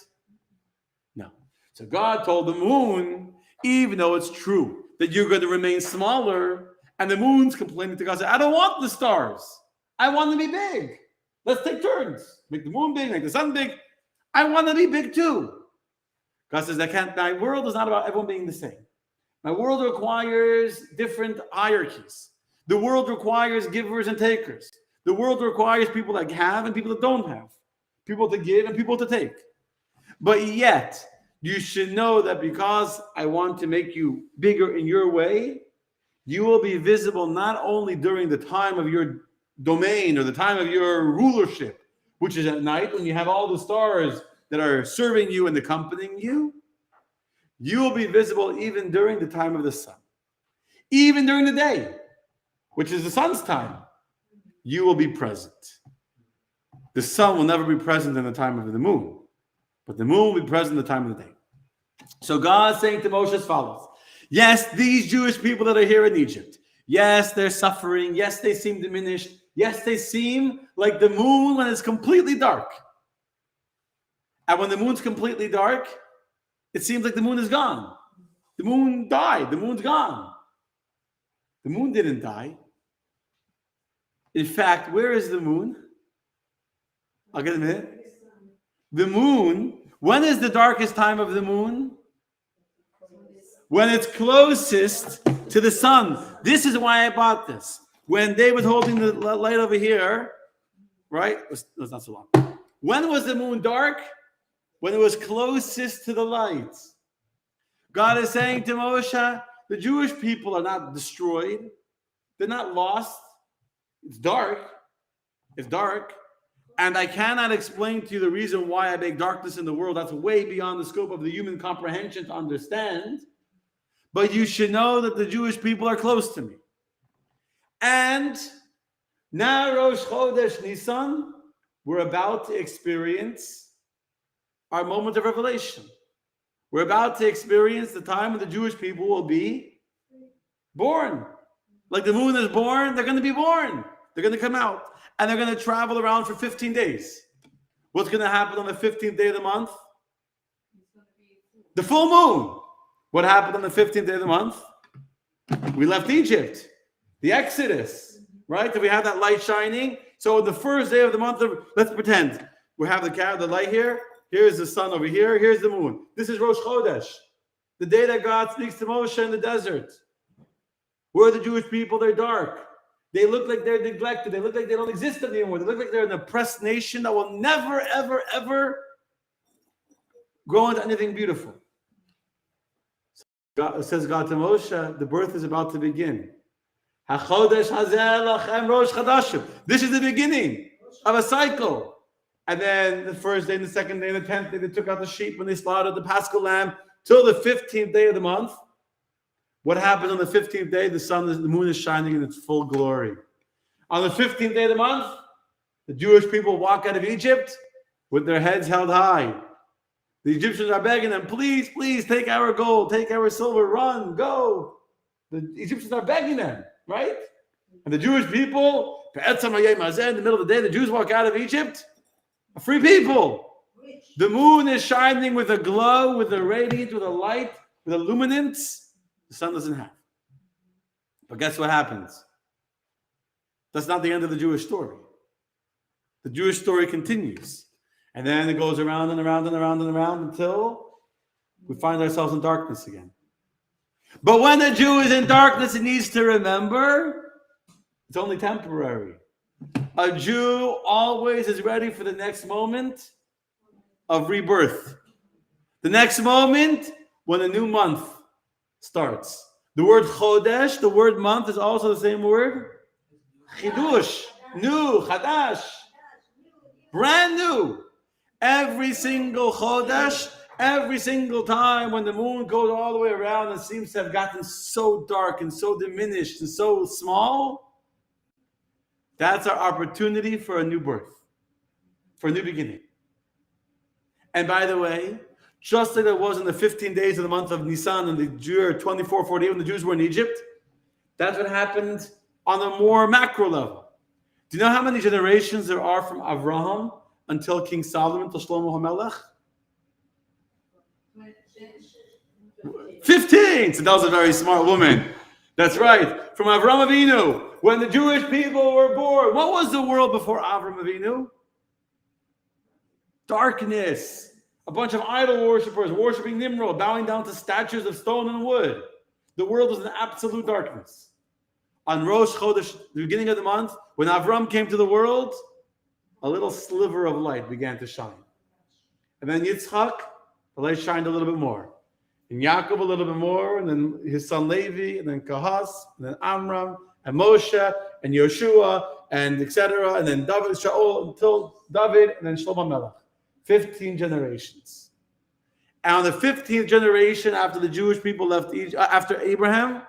No. So God told the moon, even though it's true that you're going to remain smaller, and the moon's complaining to God, I don't want the stars. I want to be big. Let's take turns. Make the moon big, make the sun big. I want to be big too. God says, my world is not about everyone being the same. My world requires different hierarchies. The world requires givers and takers. The world requires people that have and people that don't have. People to give and people to take. But yet, you should know that because I want to make you bigger in your way, you will be visible not only during the time of your domain or the time of your rulership, which is at night when you have all the stars that are serving you and accompanying you. You will be visible even during the time of the sun. Even during the day, which is the sun's time, you will be present. The sun will never be present in the time of the moon, but the moon will be present in the time of the day. So God is saying to Moshe as follows. Yes, these Jewish people that are here in Egypt, yes, they're suffering. Yes, they seem diminished. Yes, they seem like the moon when it's completely dark. And when the moon's completely dark, it seems like the moon is gone. The moon died. The moon's gone. The moon didn't die. In fact, where is the moon? I'll get a minute. The moon, when is the darkest time of the moon? When it's closest to the sun. This is why I bought this. When David holding the light over here, right? That's not so long. When was the moon dark? When it was closest to the light. God is saying to Moshe, the Jewish people are not destroyed. They're not lost. It's dark. It's dark. And I cannot explain to you the reason why I make darkness in the world. That's way beyond the scope of the human comprehension to understand. But you should know that the Jewish people are close to me. And now Rosh Chodesh Nisan, we're about to experience our moment of revelation. We're about to experience the time when the Jewish people will be born. Like the moon is born, they're going to be born. They're going to come out. And they're going to travel around for 15 days. What's going to happen on the 15th day of the month? The full moon. What happened on the 15th day of the month? We left Egypt. The Exodus. Right? So we have that light shining. So the first day of the month, let's pretend we have the light here. Here's the sun over here. Here's the moon. This is Rosh Chodesh. The day that God speaks to Moshe in the desert. Where are the Jewish people? They're dark. They look like they're neglected. They look like they don't exist anymore. They look like they're an oppressed nation that will never, ever, ever grow into anything beautiful. God, says God to Moshe, the birth is about to begin. This is the beginning of a cycle. And then the first day, and the second day, and the 10th day, they took out the sheep when they slaughtered the Paschal lamb till the 15th day of the month. What happened on the 15th day? The moon is shining in its full glory. On the 15th day of the month, the Jewish people walk out of Egypt with their heads held high. The Egyptians are begging them, please, please, take our gold, take our silver, run, go. The Egyptians are begging them, right? And the Jewish people, in the middle of the day, the Jews walk out of Egypt, a free people.
Rich.
The moon is shining with a glow, with a radiance, with a light, with a luminance the sun doesn't have. But guess what happens? That's not the end of the Jewish story. The Jewish story continues. And then it goes around and around and around and around until we find ourselves in darkness again. But when a Jew is in darkness, he needs to remember it's only temporary. A Jew always is ready for the next moment of rebirth. The next moment when a new month starts. The word chodesh, the word month, is also the same word. Chidush, new, chadash, brand new. Every single chodesh, every single time when the moon goes all the way around and seems to have gotten so dark and so diminished and so small, that's our opportunity for a new birth, for a new beginning. And by the way, just like it was in the 15 days of the month of Nisan in the year 2448 when the Jews were in Egypt, that's what happened on a more macro level. Do you know how many generations there are from Avraham until King Solomon, to Shlomo HaMelech? 15! So that was a very smart woman. That's right. From Avraham Avinu, when the Jewish people were born, what was the world before Avraham Avinu? Darkness. A bunch of idol worshippers worshiping Nimrod, bowing down to statues of stone and wood. The world was in absolute darkness. On Rosh Chodesh, the beginning of the month, when Avram came to the world, a little sliver of light began to shine. And then Yitzchak, the light shined a little bit more. And Yaakov a little bit more, and then his son Levi, and then Kahas, and then Amram, and Moshe, and Yeshua, and etc. And then David, Shaul, until David, and then Shlomo Melech. 15 generations. And on the 15th generation, after the Jewish people left Egypt, after Abraham,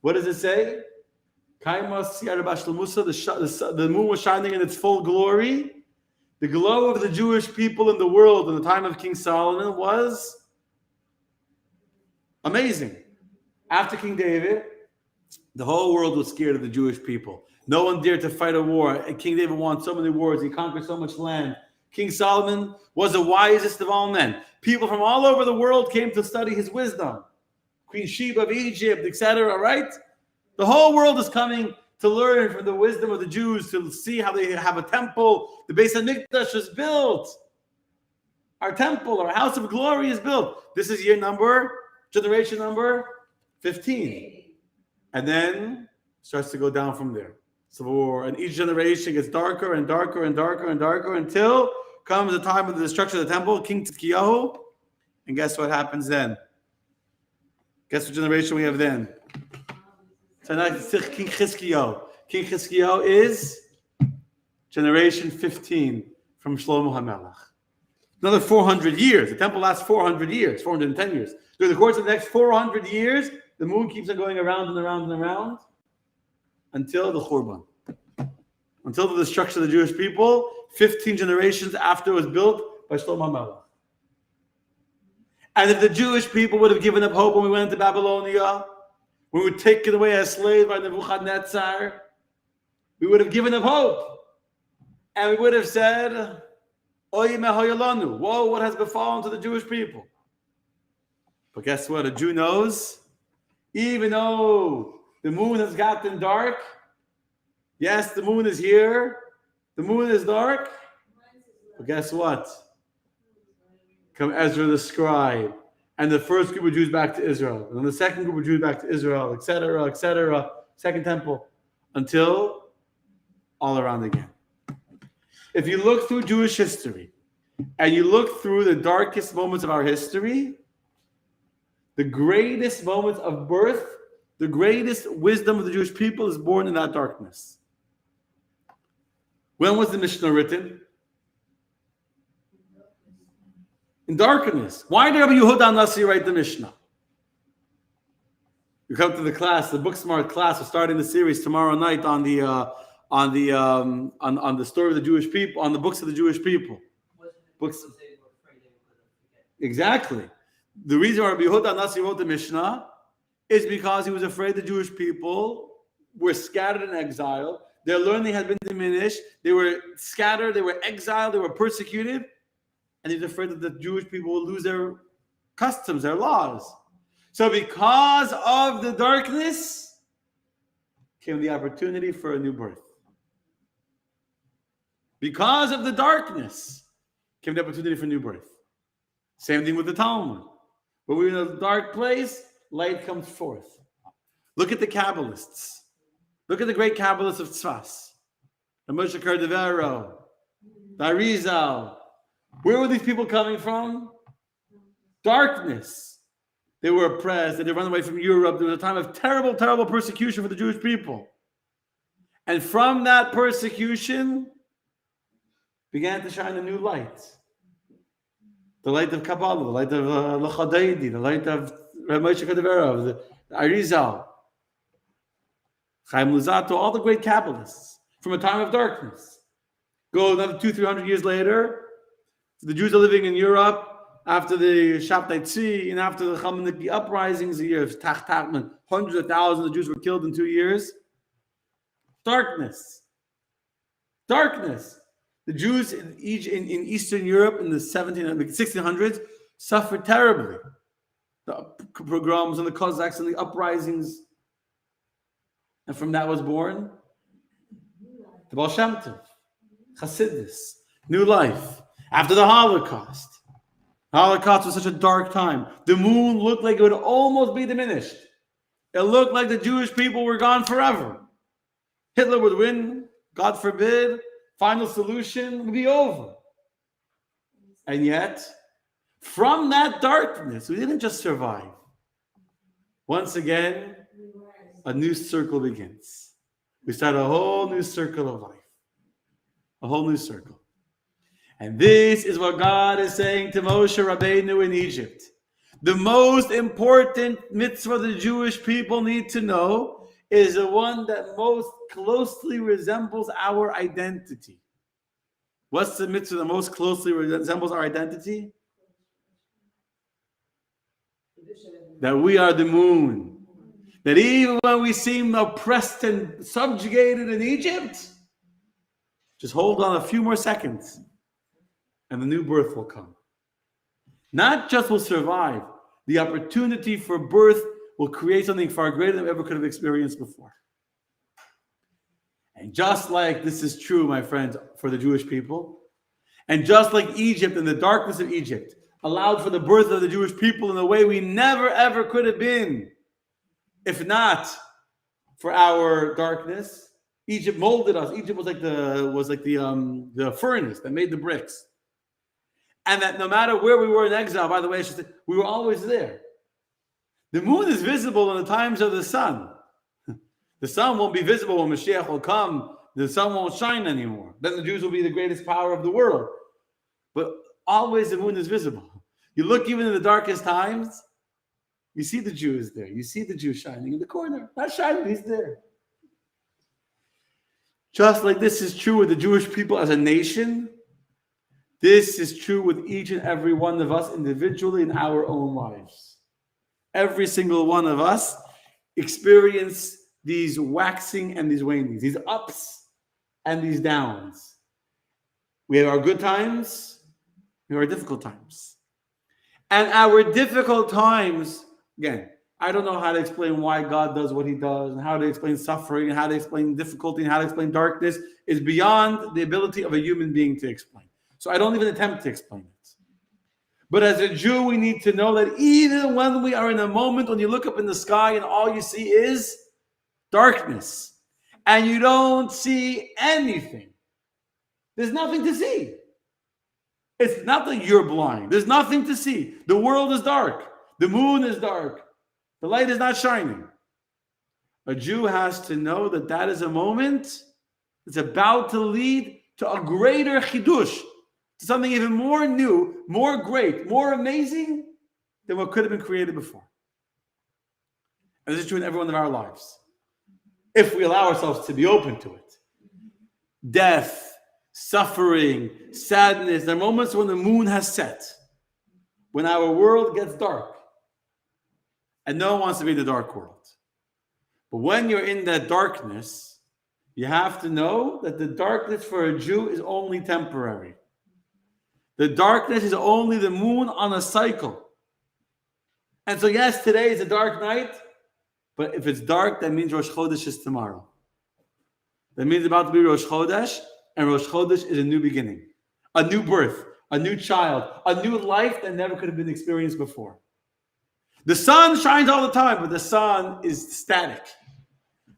what does it say? The moon was shining in its full glory. The glow of the Jewish people in the world in the time of King Solomon was amazing. After King David, the whole world was scared of the Jewish people. No one dared to fight a war. And King David won so many wars. He conquered so much land. King Solomon was the wisest of all men. People from all over the world came to study his wisdom. Queen Sheba of Egypt, etc., right? The whole world is coming to learn from the wisdom of the Jews, to see how they have a temple. The Beis HaMikdash is built. Our temple, our house of glory is built. This is generation number 15. And then starts to go down from there. So, and each generation gets darker and darker and darker and darker until comes the time of the destruction of the temple, King Tzidkiyahu. And guess what happens then? Guess what generation we have then? So now it's King Chizkiyahu. King Chizkiyahu is generation 15 from Shlomo HaMelech. Another 400 years. The temple lasts 400 years, 410 years. During the course of the next 400 years, the moon keeps on going around and around and around until the Churban. Until the destruction of the Jewish people, 15 generations after it was built by Shlomo HaMelech. And if the Jewish people would have given up hope when we went into Babylonia, we were taken away as slaves by Nebuchadnezzar, we would have given up hope. And we would have said, Oy mehoyalanu, woe, what has befallen to the Jewish people? But guess what? A Jew knows, even though the moon has gotten dark, yes, the moon is here, the moon is dark, but guess what? Come Ezra the scribe, and the first group of Jews back to Israel, and then the second group of Jews back to Israel, etc., etc., second temple, until all around again. If you look through Jewish history, and you look through the darkest moments of our history, the greatest moments of birth, the greatest wisdom of the Jewish people is born in that darkness. When was the Mishnah written? In darkness. Why did Rabbi Yehuda HaNasi write the Mishnah? You come to the class, the Book Smart class. We're starting the series tomorrow night on the story of the Jewish people, on the books of the Jewish people. Books. Exactly. The reason why Rabbi Yehuda HaNasi wrote the Mishnah is because he was afraid the Jewish people were scattered in exile. Their learning had been diminished. They were scattered. They were exiled. They were persecuted. And he's afraid that the Jewish people will lose their customs, their laws. So because of the darkness came the opportunity for a new birth. Because of the darkness came the opportunity for new birth. Same thing with the Talmud. When we're in a dark place, light comes forth. Look at the Kabbalists. Look at the great Kabbalists of Tzfas. The Moshe Cordovero, the Arizal. Where were these people coming from? Darkness. They were oppressed. They run away from Europe. There was a time of terrible, terrible persecution for the Jewish people. And from that persecution began to shine a new light. The light of Kabbalah, the light of Lachadaidi, the light of Moshe Cordovero, the Arizal, Chaim Luzzatto, all the great Kabbalists from a time of darkness. Go another 200-300 years later, the Jews are living in Europe after the Shabtai Tzvi and after the Chameniki uprisings, the year of Tachtachman, hundreds of thousands of Jews were killed in 2 years. Darkness. Darkness. The Jews in Eastern Europe in the 1600s suffered terribly. The pogroms and the Cossacks and the uprisings. And from that was born the Baal Shem Tov, Chassidus, new life. After the Holocaust. The Holocaust was such a dark time. The moon looked like it would almost be diminished. It looked like the Jewish people were gone forever. Hitler would win, God forbid. Final solution would be over. And yet, from that darkness, we didn't just survive. Once again, a new circle begins. We start a whole new circle of life. A whole new circle. And this is what God is saying to Moshe Rabbeinu in Egypt. The most important mitzvah the Jewish people need to know is the one that most closely resembles our identity. What's the mitzvah that most closely resembles our identity? That we are the moon. That even when we seem oppressed and subjugated in Egypt, just hold on a few more seconds and the new birth will come. Not just will survive, the opportunity for birth will create something far greater than we ever could have experienced before. And just like this is true, my friends, for the Jewish people, and just like Egypt and the darkness of Egypt allowed for the birth of the Jewish people in a way we never ever could have been, if not for our darkness. Egypt molded us. Egypt was like the furnace that made the bricks. And that no matter where we were in exile, by the way, we were always there. The moon is visible in the times of the sun. The sun won't be visible when Mashiach will come. The sun won't shine anymore. Then the Jews will be the greatest power of the world. But always the moon is visible. You look even in the darkest times, you see the Jews there. You see the Jew shining in the corner. Not shining, he's there. Just like this is true with the Jewish people as a nation, this is true with each and every one of us individually in our own lives. Every single one of us experience these waxing and these wanings, these ups and these downs. We have our good times, we have our difficult times. And our difficult times, again, I don't know how to explain why God does what he does and how to explain suffering and how to explain difficulty and how to explain darkness is beyond the ability of a human being to explain. So I don't even attempt to explain it. But as a Jew, we need to know that even when we are in a moment when you look up in the sky and all you see is darkness and you don't see anything, there's nothing to see. It's not that you're blind. There's nothing to see. The world is dark. The moon is dark. The light is not shining. A Jew has to know that that is a moment that's about to lead to a greater chidush, to something even more new, more great, more amazing than what could have been created before. And this is true in every one of our lives, if we allow ourselves to be open to it. Death, suffering, sadness, there are moments when the moon has set, when our world gets dark. And no one wants to be in the dark world. But when you're in that darkness, you have to know that the darkness for a Jew is only temporary. The darkness is only the moon on a cycle. And so, yes, today is a dark night, but if it's dark, that means Rosh Chodesh is tomorrow. That means it's about to be Rosh Chodesh, and Rosh Chodesh is a new beginning, a new birth, a new child, a new life that never could have been experienced before. The sun shines all the time, but the sun is static.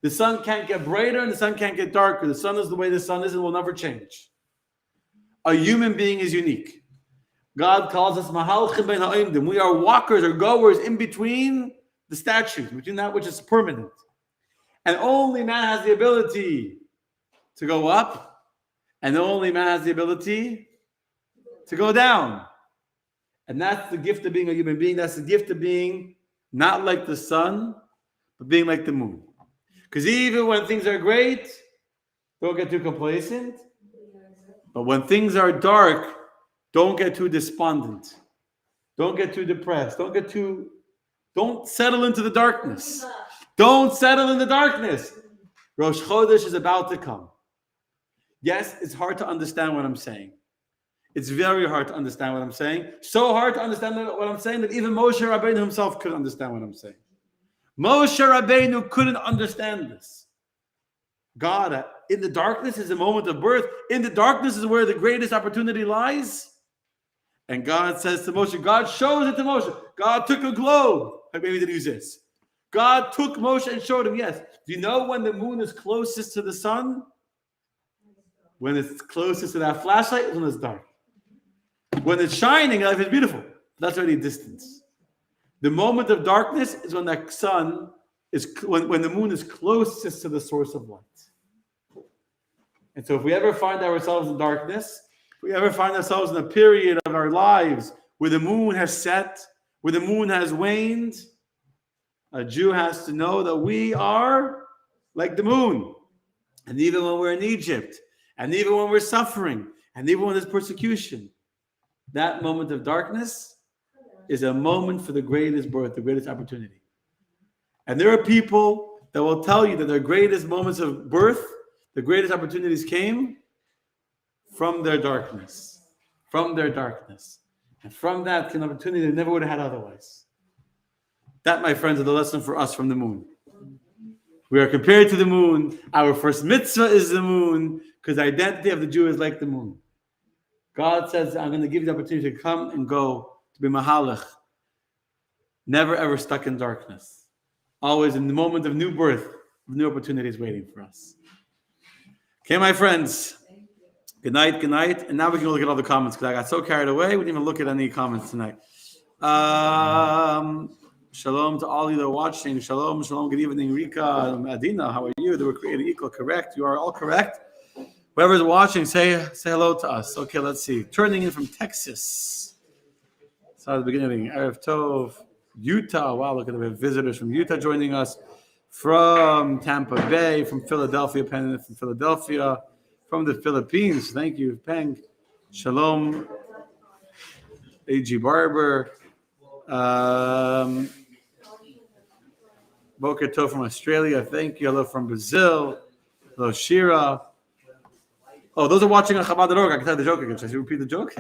The sun can't get brighter and the sun can't get darker. The sun is the way the sun is and will never change. A human being is unique. God calls us Mahalchim ben ha'imdim. We are walkers or goers in between the statues, between that which is permanent. And only man has the ability to go up, and only man has the ability to go down. And that's the gift of being a human being. That's the gift of being not like the sun, but being like the moon. Because even when things are great, don't get too complacent. But when things are dark, don't get too despondent. Don't get too depressed. Don't settle into the darkness. Don't settle in the darkness. Rosh Chodesh is about to come. Yes, it's hard to understand what I'm saying. It's very hard to understand what I'm saying. So hard to understand what I'm saying that even Moshe Rabbeinu himself couldn't understand what I'm saying. Moshe Rabbeinu couldn't understand this. God, in the darkness is a moment of birth. In the darkness is where the greatest opportunity lies. And God says to Moshe, God shows it to Moshe. God took a globe. Maybe he didn't use this. God took Moshe and showed him, yes. Do you know when the moon is closest to the sun? When it's closest to that flashlight, when it's dark. When it's shining, life is beautiful. That's already distance. The moment of darkness is when the sun is, when the moon is closest to the source of light. And so if we ever find ourselves in darkness, if we ever find ourselves in a period of our lives where the moon has set, where the moon has waned, a Jew has to know that we are like the moon. And even when we're in Egypt, and even when we're suffering, and even when there's persecution, that moment of darkness is a moment for the greatest birth, the greatest opportunity. And there are people that will tell you that their greatest moments of birth, the greatest opportunities came from their darkness. From their darkness. And from that came an opportunity they never would have had otherwise. That, my friends, is the lesson for us from the moon. We are compared to the moon. Our first mitzvah is the moon, because the identity of the Jew is like the moon. God says, I'm going to give you the opportunity to come and go, to be mahalach. Never ever stuck in darkness. Always in the moment of new birth, new opportunities waiting for us. Okay, my friends. Good night, good night. And now we can look at all the comments, because I got so carried away, we didn't even look at any comments tonight. Shalom to all you that are watching. Shalom, shalom. Good evening, Rika, Adina. How are you? They were created equal. Correct. You are all correct. Whoever's watching, say hello to us. Okay, let's see. Turning in from Texas. So at the beginning, Erev Tov, Utah. Wow, look at the visitors from Utah joining us. From Tampa Bay, from Philadelphia, from the Philippines. Thank you, Peng. Shalom, A.G. Barber. Boker Tov from Australia. Thank you. Hello from Brazil. Hello, Shira. Oh, those are watching on Chabad.org. I can tell the joke again. Should I repeat the joke?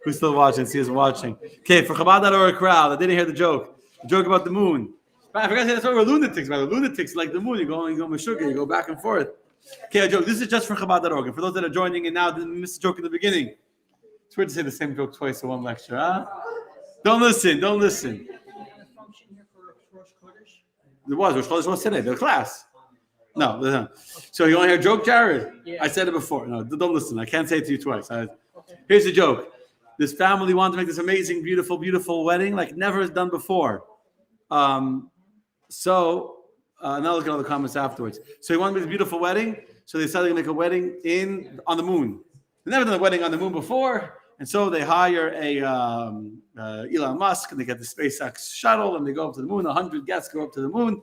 Who's still watching? See us watching. Okay, for Chabad.org crowd, I didn't hear the joke. The joke about the moon. I forgot to say that's why we're lunatics. Right? Lunatics like the moon. You go Meshuggah, you go back and forth. Okay, a joke. This is just for Chabad.org. And for those that are joining in now, didn't miss the joke in the beginning. It's weird to say the same joke twice in one lecture, huh? Don't listen. There was Rosh Chodesh was today. The class. No. So you want to hear a joke, Jared?
Yeah.
I said it before. No, don't listen. I can't say it to you twice. Here's the joke. This family wanted to make this amazing, beautiful, beautiful wedding like never done before. Now look at all the comments afterwards. So he wanted to make this beautiful wedding. So they decided to make a wedding on the moon. They've never done a wedding on the moon before. And so they hire Elon Musk, and they get the SpaceX shuttle, and they go up to the moon. 100 guests go up to the moon,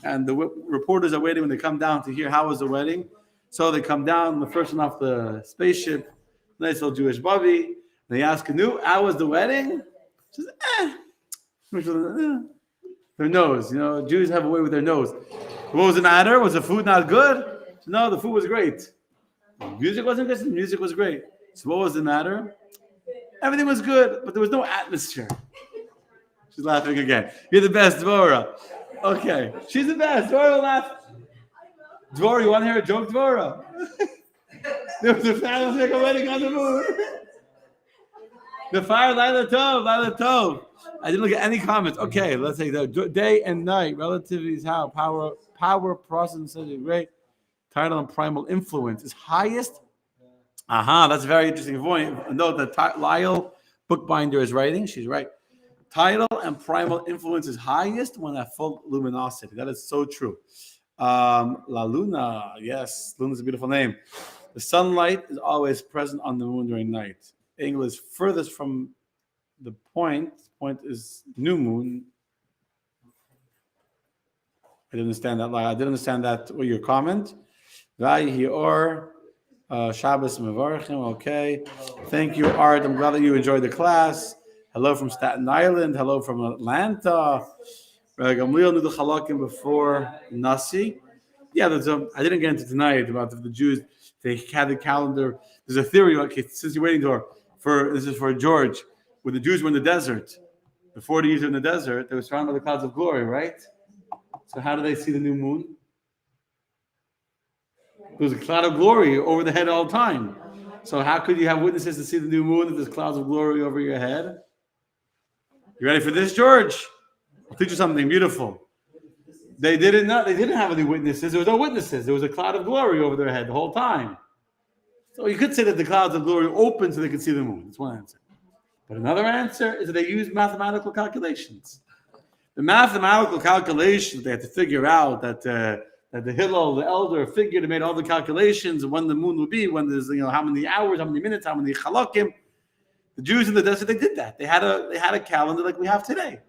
and the reporters are waiting when they come down to hear how was the wedding. So they come down, the first one off the spaceship, nice little Jewish bubby. They ask Anu, how was the wedding? She says, Their nose, Jews have a way with their nose. What was the matter? Was the food not good? No, the food was great. The music wasn't good. The music was great. So what was the matter? Everything was good, but there was no atmosphere. She's laughing again. You're the best, Dvora. Okay, she's the best. Dvora will laugh. Dvora, you want to hear a joke, Dvora? There was a family wedding on the moon. The fire, Laila Tov. I didn't look at any comments. Okay, let's say that day and night. Relativity is how power process says it great. Title and primal influence is highest. That's a very interesting point. Note that Lyle Bookbinder is writing. She's right. Title and primal influence is highest when at full luminosity. That is so true. La Luna, yes, Luna is a beautiful name. The sunlight is always present on the moon during night. Angle is furthest from the point. Point is new moon. I didn't understand that. I didn't understand that. What your comment? Vayihi or Shabbos Mevarchim. Okay. Thank you, Art. I'm glad that you enjoyed the class. Hello from Staten Island. Hello from Atlanta. Gamliel knew the Halakim before Nasi. Yeah, I didn't get into tonight about the Jews. They had the calendar. There's a theory. Okay, since you're waiting this is for George. When the Jews were in the desert, the 40 years in the desert, they were surrounded by the clouds of glory, right? So how do they see the new moon? There was a cloud of glory over the head all the time. So how could you have witnesses to see the new moon if there's clouds of glory over your head? You ready for this, George? I'll teach you something beautiful. They didn't have any witnesses. There was no witnesses. There was a cloud of glory over their head the whole time. So you could say that the clouds of glory opened so they could see the moon. That's one answer. But another answer is that they used mathematical calculations. The mathematical calculations, they had to figure out that the Hillel, the elder, figured and made all the calculations of when the moon would be, when there's how many hours, how many minutes, how many chalakim. The Jews in the desert, they did that. They had a calendar like we have today.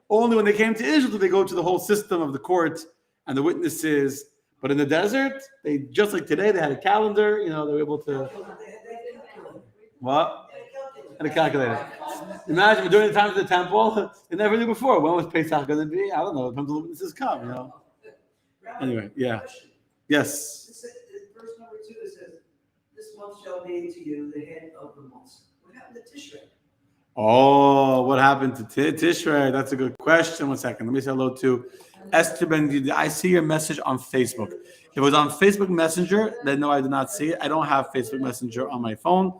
Only when they came to Israel did they go to the whole system of the court and the witnesses. But in the desert, they just like today, they had a calendar. They were able to what? And a calculator. Imagine during the times of the temple, they never knew before. When was Pesach going to be? I don't know. Until the witnesses come. Anyway, yeah. Yes.
Verse number 2, it says, "This month shall be to you the head of the months." What happened to Tishrei?
Oh, what happened to Tishrei? That's a good question. 1 second. Let me say hello to Esther Ben. I see your message on Facebook. If it was on Facebook Messenger, then no, I did not see it. I don't have Facebook Messenger on my phone.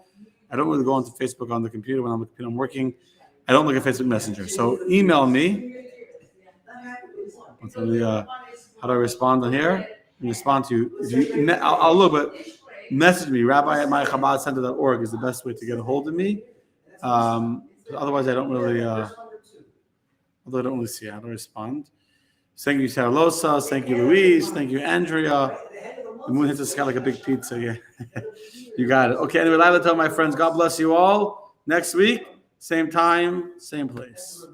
I don't really go onto Facebook on the computer when I'm working. I don't look at Facebook Messenger. So email me. How do I respond on here? I respond to you. I'll look, but message me. Rabbi@mychabadcenter.org is the best way to get a hold of me. Otherwise, I don't really. Although I don't really see how to respond. Thank you, Sarah Losas. Thank you, Louise. Thank you, Andrea. The moon hits the sky like a big pizza. Yeah, you got it. Okay. Anyway, Laila, tell my friends, God bless you all. Next week, same time, same place.